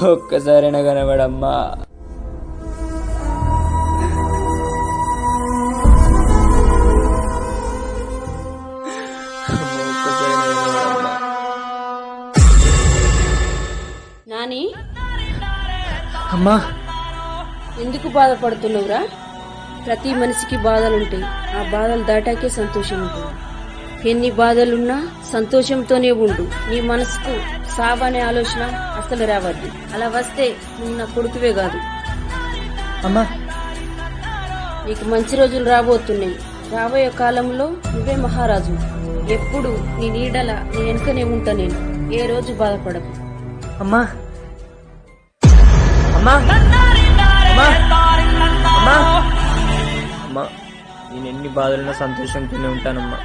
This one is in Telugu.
ఒక్కసారైనా కనబడమ్మా. నాని, అమ్మా ఎందుకు బాధపడుతున్నావురా? ప్రతి మనిషికి బాధలుంటాయి. ఆ బాధలు దాటాకే సంతోషం ఉంటుంది. ఎన్ని బాధలున్నా సంతోషంతోనే ఉండు. నీ మనసుకు సావనే ఆలోచన అసలు రావద్దు. అలా వస్తే నువ్వు నా కొడుకువే కాదు. అమ్మా, నీకు మంచి రోజులు రాబోతున్నాయి. రాబోయే కాలంలో నువ్వే మహారాజు. ఎప్పుడు నీ నీడల నీ వెనుకనే ఉంటా నేను. ఏ రోజు బాధపడకు. అమ్మా, అమ్మా, అమ్మా, అమ్మా, అమ్మా, నేను ఎన్ని బాధలున్నా సంతోషంతోనే ఉంటానమ్మా.